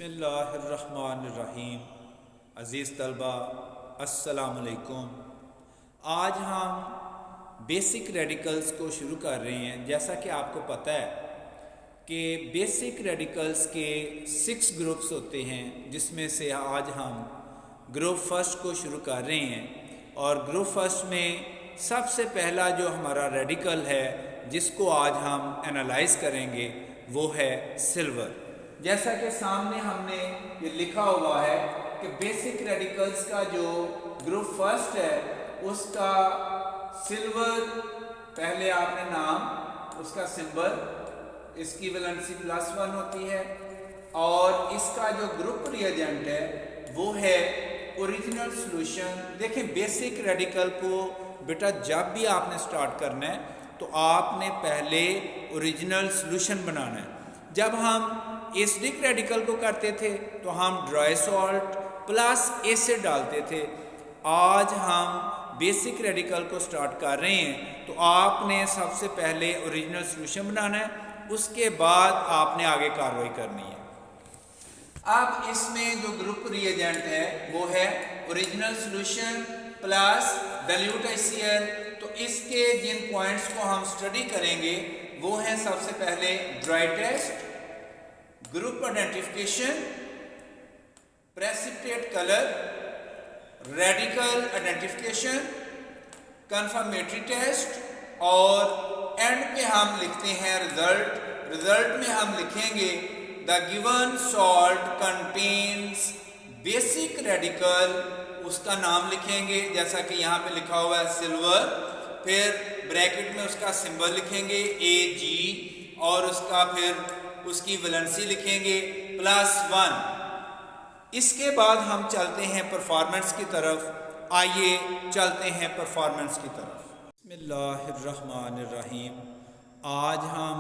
बिस्मिल्लाहिर्रहमानिर्रहीम। अज़ीज़ तलबा अस्सलाम वालेकुम। आज हम बेसिक रेडिकल्स को शुरू कर रहे हैं। जैसा कि आपको पता है कि बेसिक रेडिकल्स के 6 ग्रुप्स होते हैं, जिसमें से आज हम ग्रुप फर्स्ट को शुरू कर रहे हैं। और ग्रुप फर्स्ट में सबसे पहला जो हमारा रेडिकल है जिसको आज हम एनालाइज करेंगे वो है सिल्वर। जैसा कि सामने हमने ये लिखा हुआ है कि बेसिक रेडिकल्स का जो ग्रुप फर्स्ट है उसका सिल्वर, पहले आपने नाम, उसका सिंबल, इसकी वैलेंसी +1 होती है। और इसका जो ग्रुप रिएजेंट है वो है ओरिजिनल सॉल्यूशन। देखिए, बेसिक रेडिकल को बेटा जब भी आपने स्टार्ट करना है तो आपने पहले ओरिजिनल सॉल्यूशन बनाना है। जब हम एसिडिक रेडिकल को करते थे तो हम ड्राई सॉल्ट प्लस एसिड डालते थे। आज हम बेसिक रेडिकल को स्टार्ट कर रहे हैं तो आपने सबसे पहले ओरिजिनल सॉल्यूशन बनाना है, उसके बाद आपने आगे कार्रवाई करनी है। अब इसमें जो ग्रुप रिएजेंट है वो है original solution plus dilute HCl। तो इसके जिन पॉइंट्स को हम स्टडी करेंगे वो है सबसे पहले dry test, group identification, precipitate colour, radical identification, confirmatory test और एंड पे हम लिखते हैं रिजल्ट। रिजल्ट में हम लिखेंगे the given salt contains basic radical, उसका नाम लिखेंगे जैसा कि यहाँ पे लिखा हुआ है सिल्वर। फिर ब्रैकेट में उसका सिंबल लिखेंगे Ag और उसका फिर उसकी वैलेंसी लिखेंगे +1। इसके बाद हम चलते हैं परफॉर्मेंस की तरफ। आइए चलते हैं परफॉर्मेंस की तरफ। बिस्मिल्लाहिर्रहमानिर्रहीम। आज हम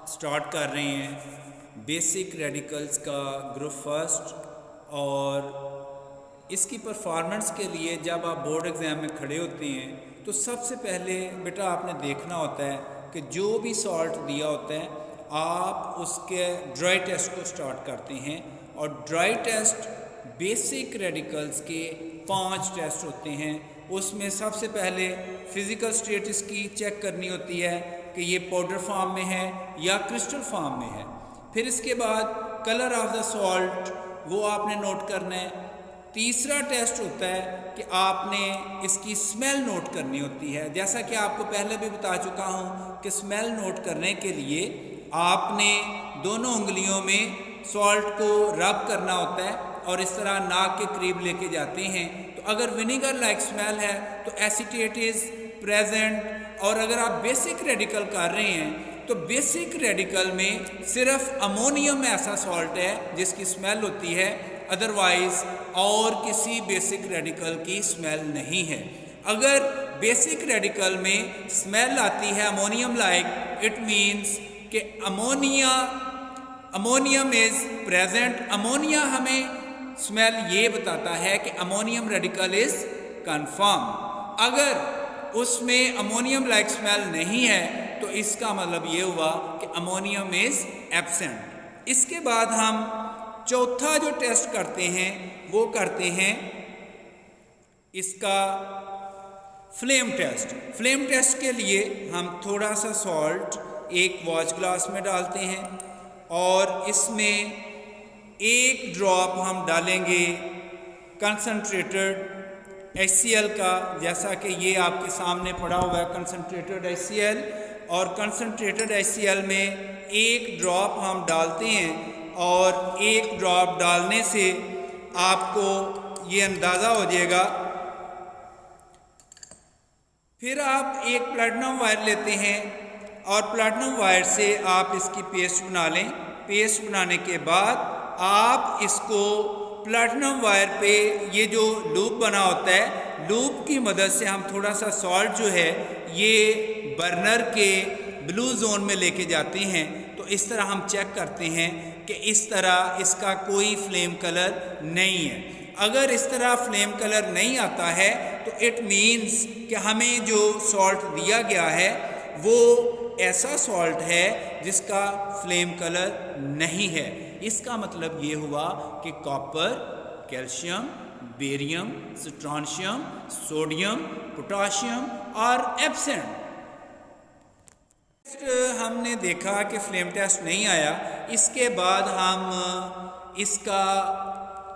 स्टार्ट कर रहे हैं बेसिक रेडिकल्स का ग्रुप फर्स्ट। और इसकी परफॉर्मेंस के लिए जब आप बोर्ड एग्ज़ाम में खड़े होते हैं तो सबसे पहले बेटा आपने देखना होता है कि जो भी सॉल्ट दिया होता है आप उसके ड्राई टेस्ट को स्टार्ट करते हैं। और ड्राई टेस्ट बेसिक रेडिकल्स के 5 टेस्ट होते हैं। उसमें सबसे पहले फिज़िकल स्टेटस की चेक करनी होती है कि ये पाउडर फॉर्म में है या क्रिस्टल फॉर्म में है। फिर इसके बाद कलर ऑफ द सॉल्ट वो आपने नोट करना है। तीसरा टेस्ट होता है कि आपने इसकी स्मेल नोट करनी होती है। जैसा कि आपको पहले भी बता चुका हूँ कि स्मेल नोट करने के लिए आपने दोनों उंगलियों में सॉल्ट को रब करना होता है और इस तरह नाक के करीब लेके जाते हैं। तो अगर विनेगर लाइक स्मेल है तो एसीटेट इज़ प्रेजेंट। और अगर आप बेसिक रेडिकल कर रहे हैं तो बेसिक रेडिकल में सिर्फ अमोनियम ऐसा सॉल्ट है जिसकी स्मेल होती है, अदरवाइज और किसी बेसिक रेडिकल की स्मेल नहीं है। अगर बेसिक रेडिकल में स्मेल आती है अमोनियम लाइक, इट मीन्स कि अमोनियम इज प्रेजेंट। अमोनिया हमें स्मेल ये बताता है कि अमोनियम रेडिकल इज कंफर्म। अगर उसमें अमोनियम लाइक स्मेल नहीं है तो इसका मतलब ये हुआ कि अमोनियम इज एब्सेंट। इसके बाद हम चौथा जो टेस्ट करते हैं वो करते हैं इसका फ्लेम टेस्ट। फ्लेम टेस्ट के लिए हम थोड़ा सा सॉल्ट एक वॉच ग्लास में डालते हैं और इसमें 1 ड्रॉप हम डालेंगे कंसनट्रेटेड HCl का, जैसा कि ये आपके सामने पड़ा हुआ है कंसनट्रेटेड HCl। और कंसनट्रेटेड HCl में 1 ड्रॉप हम डालते हैं और 1 ड्रॉप डालने से आपको ये अंदाज़ा हो जाएगा। फिर आप एक प्लैटिनम वायर लेते हैं और प्लैटिनम वायर से आप इसकी पेस्ट बना लें। पेस्ट बनाने के बाद आप इसको प्लैटिनम वायर पे ये जो लूप बना होता है, लूप की मदद से हम थोड़ा सा सॉल्ट जो है ये बर्नर के ब्लू जोन में लेके जाते हैं। तो इस तरह हम चेक करते हैं कि इस तरह इसका कोई फ्लेम कलर नहीं है। अगर इस तरह फ्लेम कलर नहीं आता है तो इट मीन्स कि हमें जो सॉल्ट दिया गया है वो ऐसा सॉल्ट है जिसका फ्लेम कलर नहीं है। इसका मतलब ये हुआ कि copper, calcium, barium, strontium, sodium, potassium और एब्सेंट। हमने देखा कि फ्लेम टेस्ट नहीं आया। इसके बाद हम इसका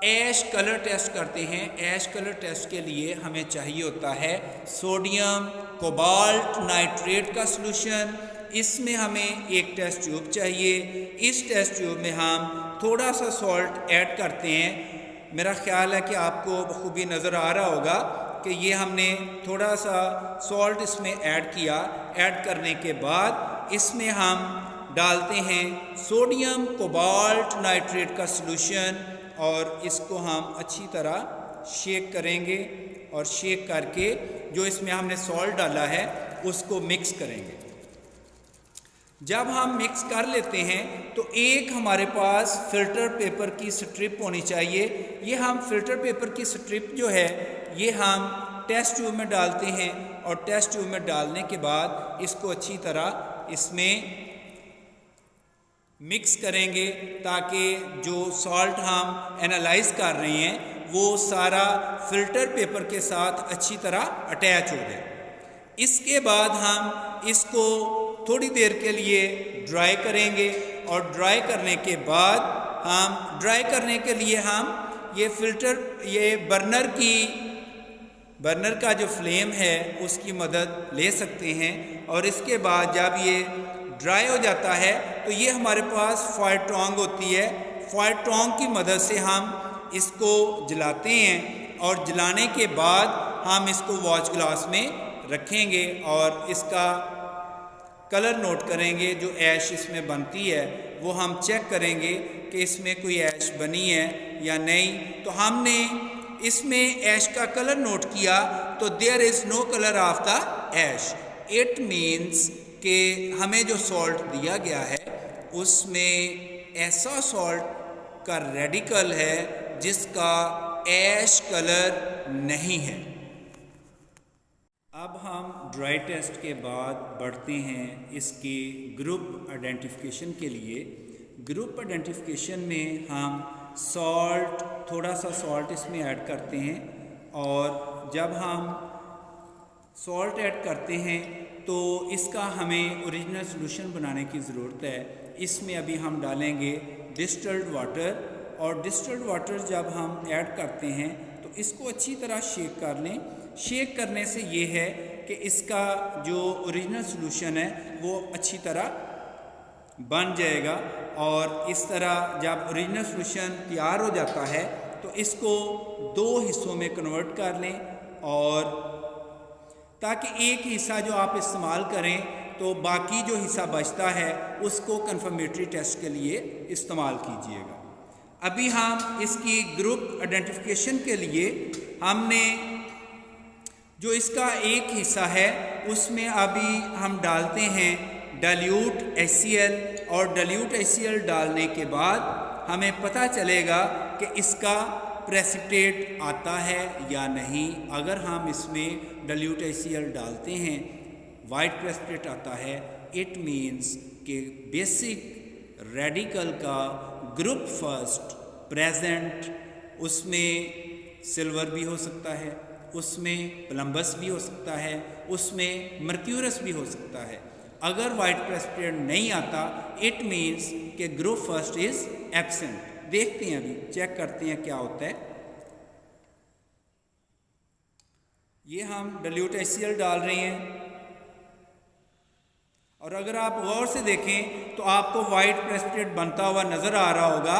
ऐश कलर टेस्ट करते हैं। ऐश कलर टेस्ट के लिए हमें चाहिए होता है सोडियम कोबाल्ट नाइट्रेट का सॉल्यूशन। इसमें हमें एक टेस्ट ट्यूब चाहिए। इस टेस्ट ट्यूब में हम थोड़ा सा सॉल्ट ऐड करते हैं। मेरा ख्याल है कि आपको बखूबी नज़र आ रहा होगा कि ये हमने थोड़ा सा सॉल्ट इसमें ऐड किया। ऐड करने के बाद इसमें हम डालते हैं सोडियम कोबाल्ट नाइट्रेट का सॉल्यूशन और इसको हम अच्छी तरह शेक करेंगे और शेक करके जो इसमें हमने सॉल्ट डाला है उसको मिक्स करेंगे। जब हम मिक्स कर लेते हैं तो एक हमारे पास फ़िल्टर पेपर की स्ट्रिप होनी चाहिए। ये हम फ़िल्टर पेपर की स्ट्रिप जो है ये हम टेस्ट ट्यूब में डालते हैं और टेस्ट ट्यूब में डालने के बाद इसको अच्छी तरह इसमें मिक्स करेंगे ताकि जो सॉल्ट हम एनालाइज कर रहे हैं वो सारा फ़िल्टर पेपर के साथ अच्छी तरह अटैच हो जाए। इसके बाद हम इसको थोड़ी देर के लिए ड्राई करेंगे और ड्राई करने के बाद ये फ़िल्टर बर्नर का जो फ्लेम है उसकी मदद ले सकते हैं। और इसके बाद जब ये ड्राई हो जाता है तो ये हमारे पास फायर टोंग होती है। फायर टोंग की मदद से हम इसको जलाते हैं और जलाने के बाद हम इसको वॉच ग्लास में रखेंगे और इसका कलर नोट करेंगे। जो ऐश इसमें बनती है वो हम चेक करेंगे कि इसमें कोई ऐश बनी है या नहीं। तो हमने इसमें ऐश का कलर नोट किया तो there is no colour of the ash. It means कि हमें जो सॉल्ट दिया गया है उसमें ऐसा सॉल्ट का रेडिकल है जिसका ऐश कलर नहीं है। अब हम ड्राई टेस्ट के बाद बढ़ते हैं इसके ग्रुप आइडेंटिफिकेशन के लिए। ग्रुप आइडेंटिफिकेशन में हम थोड़ा सा सॉल्ट इसमें ऐड करते हैं और जब हम सॉल्ट ऐड करते हैं तो इसका हमें ओरिजिनल सॉल्यूशन बनाने की ज़रूरत है। इसमें अभी हम डालेंगे डिस्टिल्ड वाटर और डिस्टिल्ड वाटर जब हम ऐड करते हैं तो इसको अच्छी तरह शेक कर लें। शेक करने से ये है कि इसका जो ओरिजिनल सॉल्यूशन है वो अच्छी तरह बन जाएगा। और इस तरह जब ओरिजिनल सॉल्यूशन तैयार हो जाता है तो इसको 2 हिस्सों में कन्वर्ट कर लें और ताकि एक हिस्सा जो आप इस्तेमाल करें तो बाकी जो हिस्सा बचता है उसको कंफर्मेटरी टेस्ट के लिए इस्तेमाल कीजिएगा। अभी हम इसकी ग्रुप आइडेंटिफिकेशन के लिए हमने जो इसका एक हिस्सा है उसमें अभी हम डालते हैं डाइल्यूट HCl और डाइल्यूट HCl डालने के बाद हमें पता चलेगा कि इसका प्रेसिपिटेट आता है या नहीं। अगर हम इसमें डाइल्यूट HCl डालते हैं वाइट प्रेसिपिटेट आता है, इट मीन्स कि बेसिक रेडिकल का ग्रुप फर्स्ट प्रेजेंट, उसमें सिल्वर भी हो सकता है, उसमें प्लम्बस भी हो सकता है, उसमें मर्क्यूरस भी हो सकता है। अगर वाइट प्रेसिपिटेट नहीं आता इट मीन्स कि ग्रुप फर्स्ट इज एब्सेंट। देखते हैं, अभी चेक करते हैं क्या होता है। ये हम डाइल्यूट HCl डाल रहे हैं और अगर आप गौर से देखें तो आपको वाइट प्रेसिपिटेट बनता हुआ नज़र आ रहा होगा।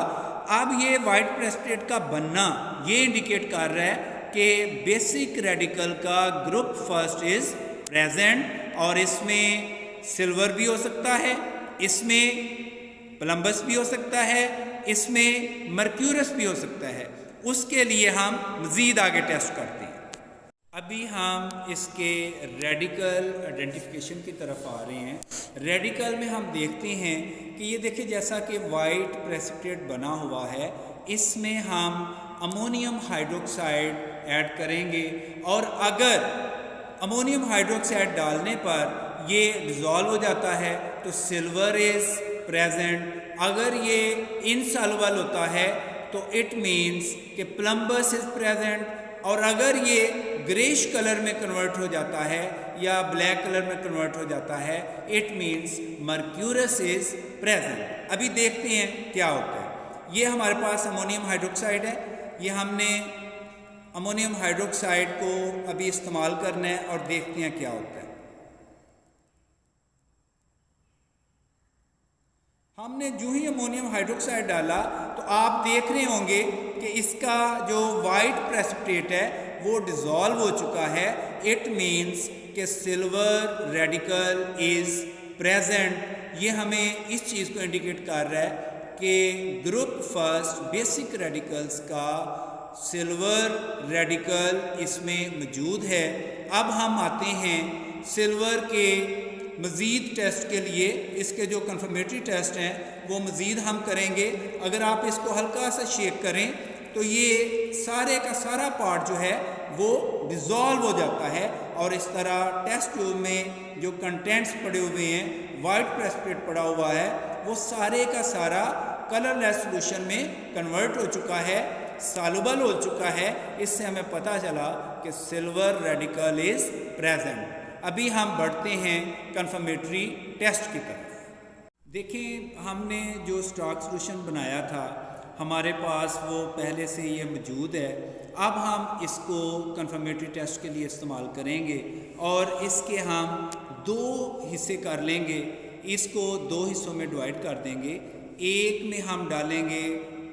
अब ये वाइट प्रेसिपिटेट का बनना ये इंडिकेट कर रहा है कि बेसिक रेडिकल का ग्रुप फर्स्ट इज प्रेजेंट और इसमें सिल्वर भी हो सकता है, इसमें प्लम्बस भी हो सकता है, इसमें मर्क्यूरस भी हो सकता है। उसके लिए हम मज़ीद आगे टेस्ट करते हैं। अभी हम इसके रेडिकल आइडेंटिफिकेशन की तरफ आ रहे हैं। रेडिकल में हम देखते हैं कि ये देखिए जैसा कि वाइट प्रेसिपिटेट बना हुआ है इसमें हम अमोनियम हाइड्रोक्साइड ऐड करेंगे और अगर अमोनियम हाइड्रोक्साइड डालने पर ये डिज़ोल्व हो जाता है तो सिल्वर इज़ प्रेजेंट। अगर ये इनसॉल्युबल होता है तो इट मीन्स कि प्लम्बस इज प्रेजेंट, और अगर ये ग्रेश कलर में कन्वर्ट हो जाता है या ब्लैक कलर में कन्वर्ट हो जाता है, it means mercurous is present. अभी देखते हैं क्या होता है। ये हमारे पास अमोनियम हाइड्रोक्साइड है, ये हमने अमोनियम हाइड्रोक्साइड को अभी इस्तेमाल करना है और देखते हैं क्या होता है। हमने जो ही अमोनियम हाइड्रोक्साइड डाला तो आप देख रहे होंगे कि इसका जो वाइट प्रेसिपिटेट है वो डिज़ोल्व हो चुका है। इट मीन्स कि सिल्वर रेडिकल इज प्रेजेंट। ये हमें इस चीज़ को इंडिकेट कर रहा है कि ग्रुप फर्स्ट बेसिक रेडिकल्स का सिल्वर रेडिकल इसमें मौजूद है। अब हम आते हैं सिल्वर के मज़ीद टेस्ट के लिए। इसके जो कन्फर्मेटरी टेस्ट हैं वो मज़ीद हम करेंगे। अगर आप इसको हल्का सा शेक करें तो ये सारे का सारा पार्ट जो है वो डिज़ोल्व हो जाता है, और इस तरह टेस्ट ट्यूब में जो कंटेंट्स पड़े हुए हैं, वाइट प्रेसिपिटेट पड़ा हुआ है, वो सारे का सारा कलरलेस सॉल्यूशन में कन्वर्ट हो चुका है, सॉल्युबल हो चुका है। इससे हमें पता चला कि सिल्वर रेडिकल इज प्रेजेंट। अभी हम बढ़ते हैं कन्फर्मेटरी टेस्ट की तरफ। देखिए, हमने जो स्टॉक सॉल्यूशन बनाया था हमारे पास वो पहले से ये मौजूद है। अब हम इसको कन्फर्मेटरी टेस्ट के लिए इस्तेमाल करेंगे और इसके हम दो हिस्से कर लेंगे। इसको दो हिस्सों में डिवाइड कर देंगे। एक में हम डालेंगे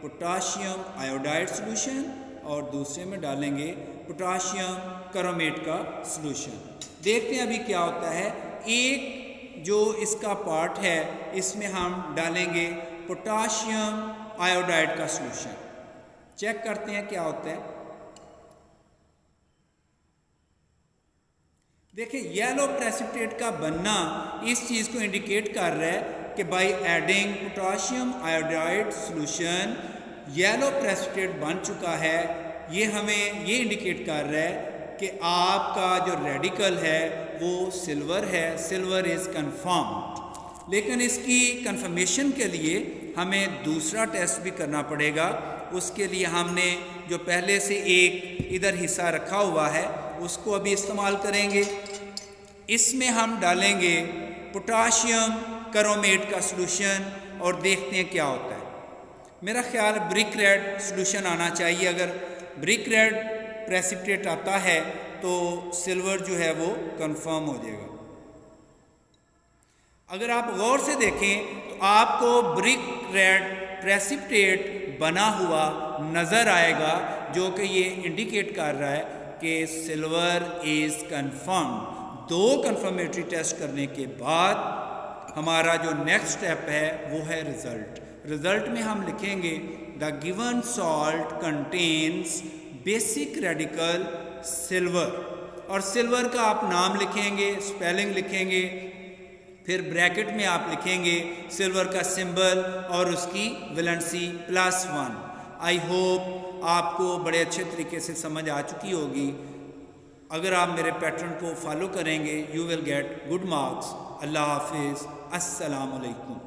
पोटाशियम आयोडाइड सॉल्यूशन और दूसरे में डालेंगे पोटाशियम क्रोमेट का सॉल्यूशन। देखते हैं अभी क्या होता है। एक जो इसका पार्ट है इसमें हम डालेंगे पोटाशियम आयोडाइड का सॉल्यूशन। चेक करते हैं क्या होता है। देखिए, येलो प्रेसिपिटेट का बनना इस चीज़ को इंडिकेट कर रहा है कि by adding potassium iodide solution yellow precipitate बन चुका है। ये हमें ये इंडिकेट कर रहा है कि आपका जो रेडिकल है वो सिल्वर है, सिल्वर इज़ कन्फर्म्ड। लेकिन इसकी कंफर्मेशन के लिए हमें दूसरा टेस्ट भी करना पड़ेगा। उसके लिए हमने जो पहले से एक इधर हिस्सा रखा हुआ है उसको अभी इस्तेमाल करेंगे। इसमें हम डालेंगे पोटाशियम क्रोमेट का सॉल्यूशन और देखते हैं क्या होता है। मेरा ख्याल ब्रिक रेड सॉल्यूशन आना चाहिए। अगर ब्रिक रेड प्रेसिपिटेट आता है तो सिल्वर जो है वो कंफर्म हो जाएगा। अगर आप गौर से देखें तो आपको ब्रिक रेड प्रेसिपिटेट बना हुआ नज़र आएगा, जो कि ये इंडिकेट कर रहा है कि सिल्वर इज़ कन्फर्म। दो कन्फर्मेटरी टेस्ट करने के बाद हमारा जो नेक्स्ट स्टेप है वो है रिज़ल्ट। रिज़ल्ट में हम लिखेंगे the given salt contains basic radical silver, और सिल्वर का आप नाम लिखेंगे, स्पेलिंग लिखेंगे, फिर ब्रैकेट में आप लिखेंगे सिल्वर का सिंबल और उसकी वैलेंसी +1। आई होप आपको बड़े अच्छे तरीके से समझ आ चुकी होगी। अगर आप मेरे पैटर्न को फॉलो करेंगे you will get good marks. अल्लाह हाफिज़। अस्सलाम वालेकुम।